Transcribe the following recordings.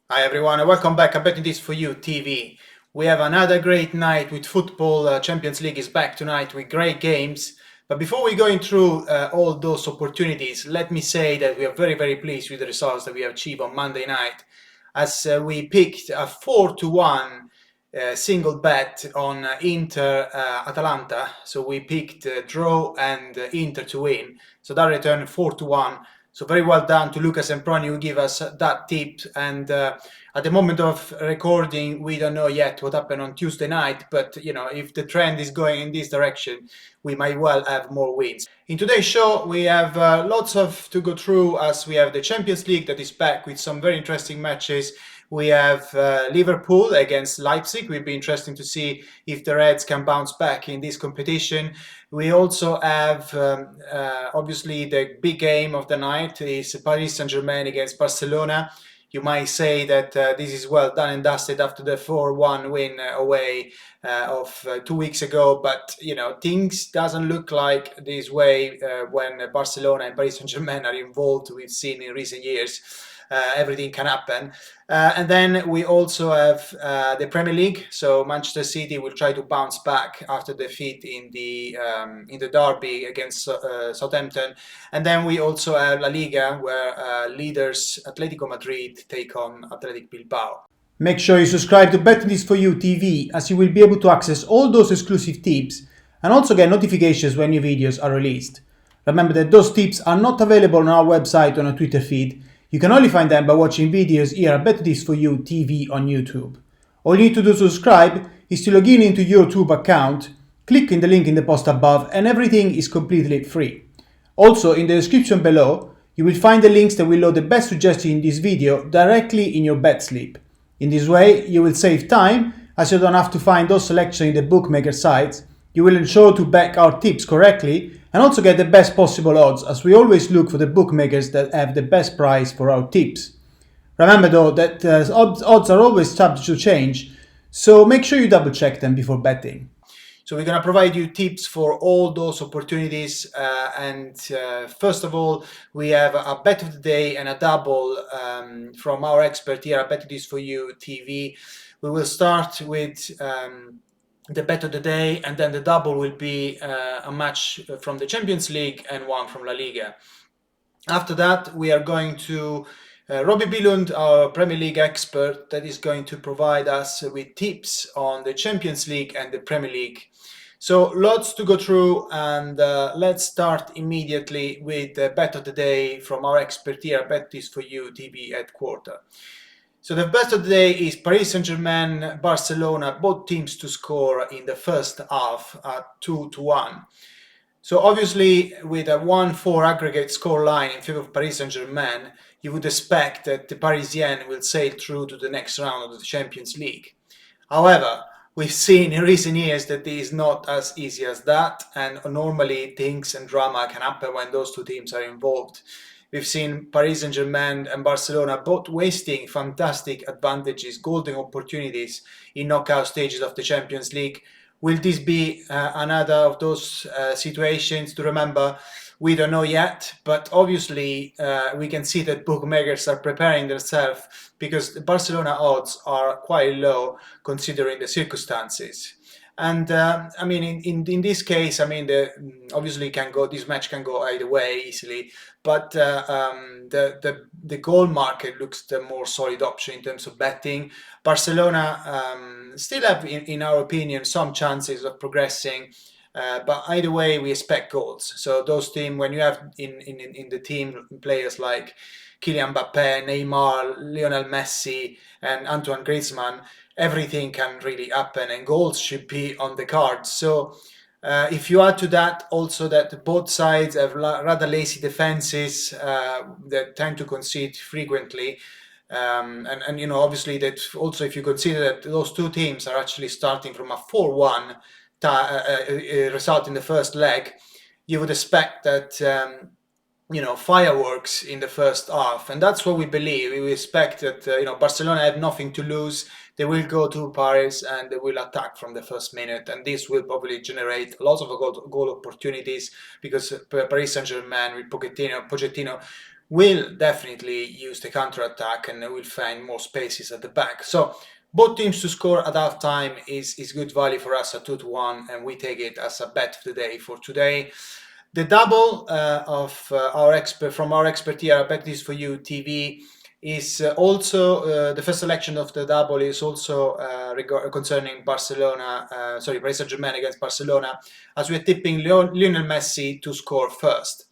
Hi everyone, and welcome back. I'm betting this for you, TV. We have another great night with football. Champions League is back tonight with great games. But before we go through all those opportunities, let me say that we are very pleased with the results that we have achieved on Monday night, as we picked a 4-1 single bet on Inter Atalanta. So we picked draw and Inter to win. So that returned 4-1. So very well done to Lucas and Proni who give us that tip. And at the moment of recording, we don't know yet what happened on Tuesday night. But if the trend is going in this direction, we might well have more wins. In today's show, we have lots of to go through, as we have the Champions League that is back with some very interesting matches. We have Liverpool against Leipzig. Will be interesting to see if the Reds can bounce back in this competition. We also have, obviously, the big game of the night is Paris Saint-Germain against Barcelona. You might say that this is well done and dusted after the 4-1 win away of 2 weeks ago, but things doesn't look like this way when Barcelona and Paris Saint-Germain are involved. We've seen in recent years everything can happen. And then we also have the Premier League. So Manchester City will try to bounce back after defeat in the derby against Southampton. And then we also have La Liga, where leaders Atletico Madrid take on Athletic Bilbao. Make sure you subscribe to Betting This For You TV, as you will be able to access all those exclusive tips and also get notifications when new videos are released. Remember that those tips are not available on our website or on our Twitter feed. You can only find them by watching videos here at Betting This For You TV on YouTube. All you need to do to subscribe is to log in into your YouTube account, click in the link in the post above, and everything is completely free. Also, in the description below, you will find the links that will load the best suggestions in this video directly in your bet slip. In this way, you will save time, as you don't have to find those selections in the bookmaker sites. You will ensure to back our tips correctly and also get the best possible odds, as we always look for the bookmakers that have the best price for our tips. Remember though that odds are always subject to change, so make sure you double check them before betting. So we're going to provide you tips for all those opportunities. And first of all, we have a bet of the day and a double from our expert here at Bet This For You TV. We will start with the bet of the day, and then the double will be a match from the Champions League and one from La Liga. After that, we are going to Robbie Billund, our Premier League expert, that is going to provide us with tips on the Champions League and the Premier League. So lots to go through, and let's start immediately with the bet of the day from our expert here at Bet This For You TV headquarters. So the bet of the day is Paris Saint-Germain, Barcelona, both teams to score in the first half at 2-1. So obviously, with a 1-4 aggregate score line in favor of Paris Saint-Germain, you would expect that the Parisiens will sail through to the next round of the Champions League. However, we've seen in recent years that it is not as easy as that, and normally things and drama can happen when those two teams are involved. We've seen Paris Saint-Germain and Barcelona both wasting fantastic advantages, golden opportunities in knockout stages of the Champions League. Will this be another of those situations to remember? We don't know yet, but obviously we can see that bookmakers are preparing themselves, because the Barcelona odds are quite low considering the circumstances. And I mean, in this case, I mean, obviously this match can go either way easily, but the goal market looks the more solid option in terms of betting. Barcelona still have, in our opinion, some chances of progressing. But either way, we expect goals. So those teams, when you have in the team players like Kylian Mbappé, Neymar, Lionel Messi, and Antoine Griezmann, everything can really happen, and goals should be on the card. So if you add to that also that both sides have rather lazy defenses that tend to concede frequently, and obviously that also, if you consider that those two teams are actually starting from a 4-1 result in the first leg, you would expect that fireworks in the first half, and that's what we believe. We expect that Barcelona have nothing to lose. They will go to Paris and they will attack from the first minute, and this will probably generate lots of goal opportunities, because Paris Saint-Germain with Pochettino will definitely use the counter-attack and will find more spaces at the back. So both teams to score at half time is good value for us at 2-1, and we take it as a bet of the day for today. The double of our expert from our expert here, I bet this for you TV, is also the first selection of the double is also concerning Barcelona, Paris Saint-Germain against Barcelona, as we're tipping Lionel Messi to score first.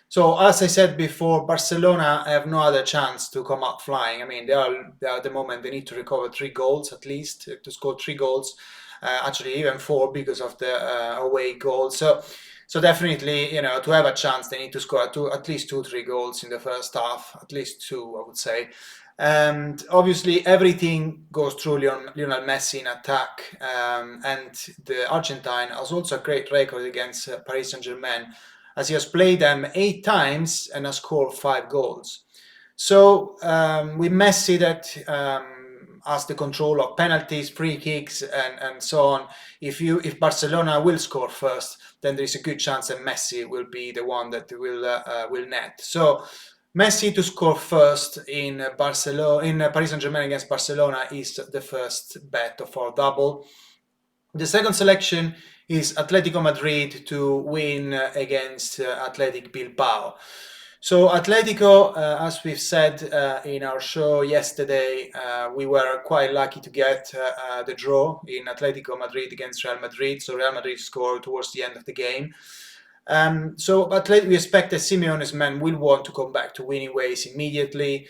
So as I said before, Barcelona have no other chance to come out flying. I mean, they are at the moment they need to recover 3 goals at least to score 3 goals, actually even 4 because of the away goal. So definitely, to have a chance, they need to score at least 2-3 goals in the first half, at least 2, I would say. And obviously, everything goes through Lionel Messi in attack. And the Argentine has also a great record against Paris Saint-Germain, as he has played them 8 times and has scored 5 goals. So with Messi that has the control of penalties, free kicks, and so on, if Barcelona will score first, then there is a good chance that Messi will be the one that will net. So Messi to score first in Paris Saint-Germain against Barcelona is the first bet of our double. The second selection is Atletico Madrid to win against Athletic Bilbao. So Atletico, as we've said in our show yesterday, we were quite lucky to get the draw in Atletico Madrid against Real Madrid. So Real Madrid scored towards the end of the game. We expect that Simeone's men will want to come back to winning ways immediately.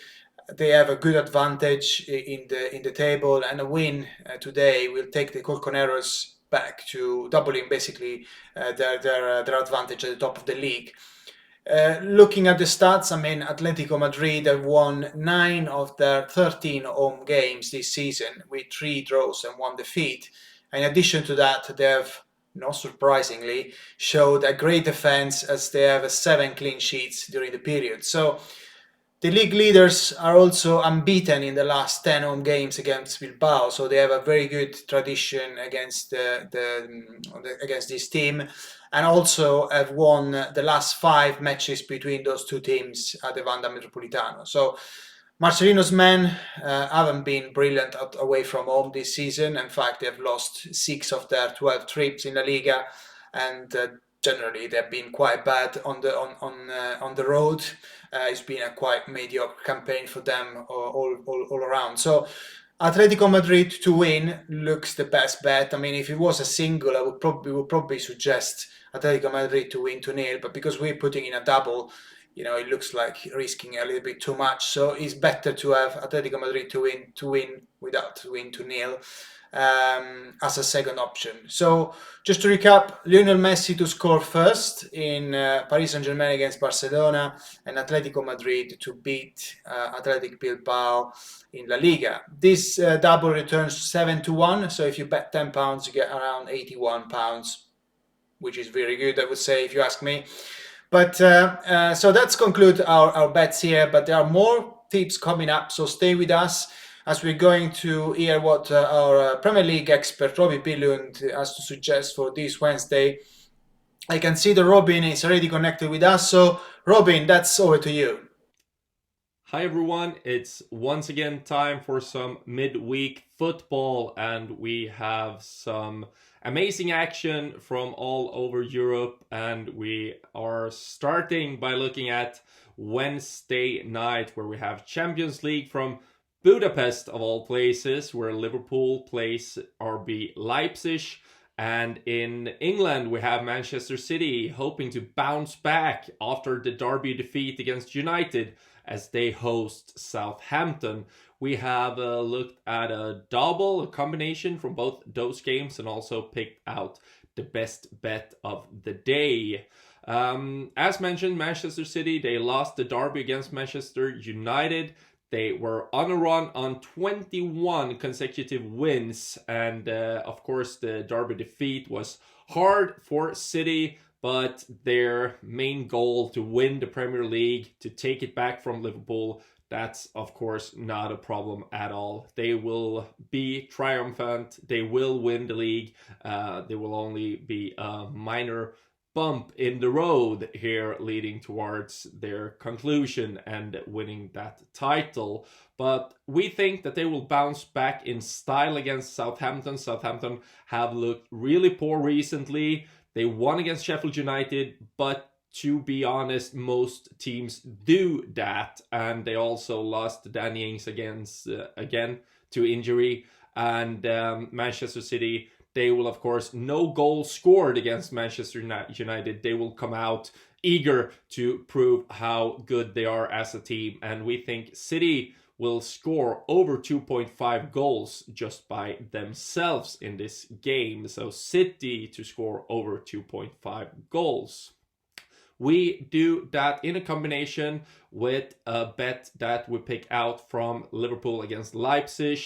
They have a good advantage in the table, and a win today will take the Colchoneros back to doubling basically their advantage at the top of the league. Looking at the stats, I mean, Atletico Madrid have won 9 of their 13 home games this season with 3 draws and 1 defeat. In addition to that, they have, not surprisingly, showed a great defense as they have 7 clean sheets during the period. So the league leaders are also unbeaten in the last 10 home games against Bilbao, so they have a very good tradition against against this team, and also have won the last 5 matches between those two teams at the Wanda Metropolitano. So Marcelino's men haven't been brilliant away from home this season. In fact, they've lost 6 of their 12 trips in La Liga, and generally they've been quite bad on the road. It's been a quite mediocre campaign for them all around. So Atletico Madrid to win looks the best bet. I mean, if it was a single, I would probably suggest Atletico Madrid to win 2-0, but because we're putting in a double, it looks like risking a little bit too much. So it's better to have Atletico Madrid to win without to win 2-0 as a second option. So just to recap, Lionel Messi to score first in Paris Saint-Germain against Barcelona, and Atletico Madrid to beat Athletic Bilbao in La Liga. This double returns 7-1, so if you bet £10, you get around £81, which is very good, I would say, if you ask me. But so that's conclude our bets here, but there are more tips coming up, so stay with us as we're going to hear what our Premier League expert Robbie Billund has to suggest for this Wednesday. I can see that Robin is already connected with us, so Robin, that's over to you. Hi everyone, it's once again time for some midweek football, and we have some amazing action from all over Europe, and we are starting by looking at Wednesday night, where we have Champions League from Budapest of all places, where Liverpool plays RB Leipzig. And in England, we have Manchester City hoping to bounce back after the derby defeat against United as they host Southampton. We have looked at a double, a combination from both those games, and also picked out the best bet of the day. As mentioned, Manchester City, they lost the derby against Manchester United. They were on a run on 21 consecutive wins, and of course the derby defeat was hard for City, but their main goal to win the Premier League, to take it back from Liverpool, that's of course not a problem at all. They will be triumphant, they will win the league, there will only be a minor bump in the road here leading towards their conclusion and winning that title. But we think that they will bounce back in style against Southampton. Southampton have looked really poor recently. They won against Sheffield United, but to be honest, most teams do that. And they also lost Danny Ings again to injury. And Manchester City, they will, of course, no goal scored against Manchester United. They will come out eager to prove how good they are as a team. And we think City will score over 2.5 goals just by themselves in this game. So City to score over 2.5 goals. We do that in a combination with a bet that we pick out from Liverpool against Leipzig.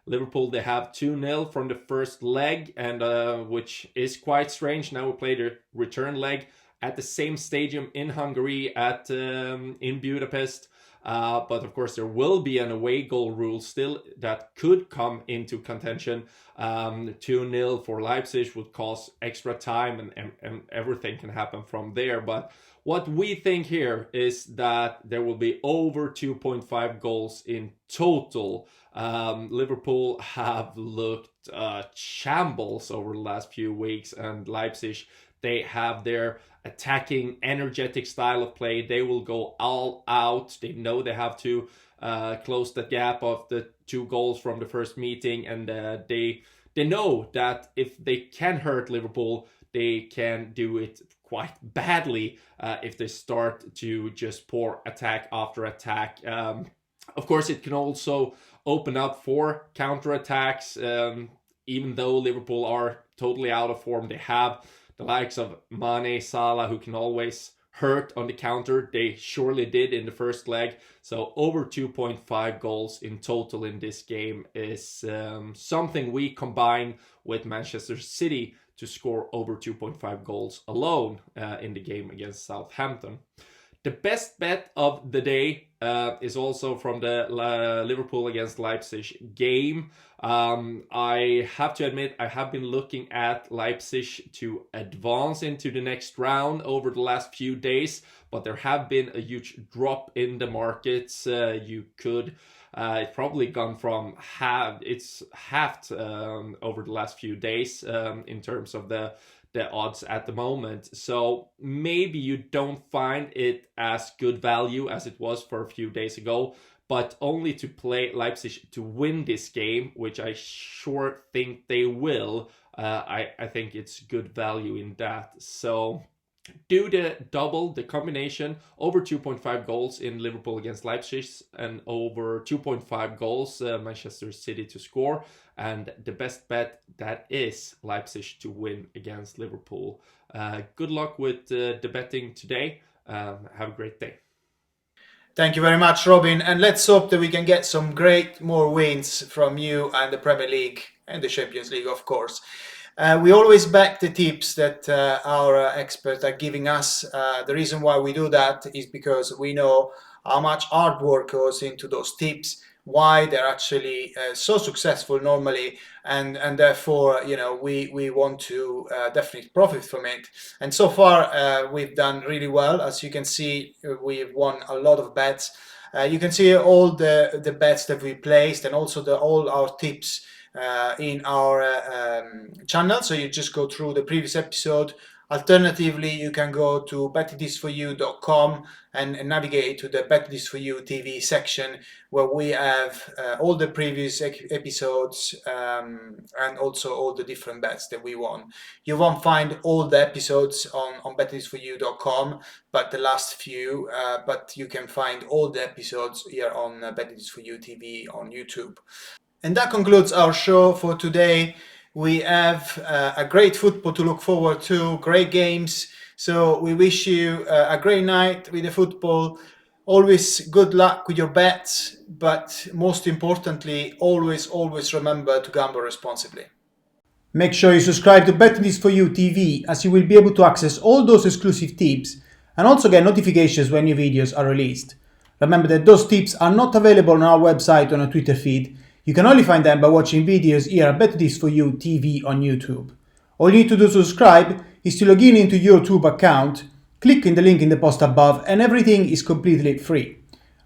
Liverpool, they have 2-0 from the first leg, and which is quite strange. Now we play the return leg at the same stadium in Hungary, in Budapest. But of course, there will be an away goal rule still that could come into contention. 2-0 for Leipzig would cause extra time, and everything can happen from there. But what we think here is that there will be over 2.5 goals in total. Liverpool have looked shambles over the last few weeks, and Leipzig, they have their attacking, energetic style of play. They will go all out. They know they have to close the gap of the 2 goals from the first meeting, and they know that if they can hurt Liverpool, they can do it quite badly if they start to just pour attack after attack. Of course, it can also open up for counterattacks. Even though Liverpool are totally out of form, they have the likes of Mane, Salah, who can always hurt on the counter. They surely did in the first leg. So over 2.5 goals in total in this game is something we combine with Manchester City to score over 2.5 goals alone in the game against Southampton. The best bet of the day is also from the Liverpool against Leipzig game. I have to admit, I have been looking at Leipzig to advance into the next round over the last few days, but there have been a huge drop in the markets. It's probably gone from halved over the last few days in terms of the odds at the moment. So maybe you don't find it as good value as it was for a few days ago, but only to play Leipzig to win this game, which I sure think they will. I think it's good value in that. So do the double, the combination, over 2.5 goals in Liverpool against Leipzig and over 2.5 goals Manchester City to score. And the best bet, that is Leipzig to win against Liverpool. Good luck with the betting today. Have a great day. Thank you very much, Robin. And let's hope that we can get some great more wins from you and the Premier League and the Champions League, of course. We always back the tips that our experts are giving us. The reason why we do that is because we know how much hard work goes into those tips, why they're actually so successful normally, and therefore, we want to definitely profit from it. And so far, we've done really well. As you can see, we've won a lot of bets. You can see all the bets that we placed and also all our tips in our channel. So you just go through the previous episode. Alternatively, you can go to betithisforyou.com and navigate to the betithisforyou TV section, where we have all the previous episodes and also all the different bets that we won. You won't find all the episodes on betithisforyou.com, but the last few, but you can find all the episodes here on betithisforyou TV on YouTube. And that concludes our show for today. We have a great football to look forward to, great games. So we wish you a great night with the football. Always good luck with your bets, but most importantly, always remember to gamble responsibly. Make sure you subscribe to betslip TV, as you will be able to access all those exclusive tips and also get notifications when new videos are released. Remember that those tips are not available on our website or on our Twitter feed. You can only find them by watching videos here at BT4Y Tv on YouTube. All you need to do to subscribe is to log in into your YouTube account, click in the link in the post above, and everything is completely free.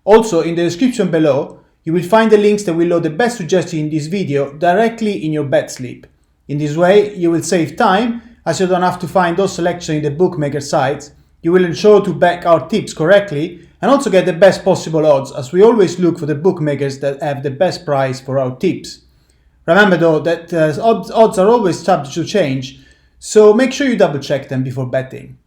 Also, in the description below, you will find the links that will load the best suggestions in this video directly in your betslip. In this way, you will save time, as you don't have to find those selections in the bookmaker sites. You will ensure to back our tips correctly and also get the best possible odds, as we always look for the bookmakers that have the best price for our tips. Remember though that odds are always subject to change, so make sure you double check them before betting.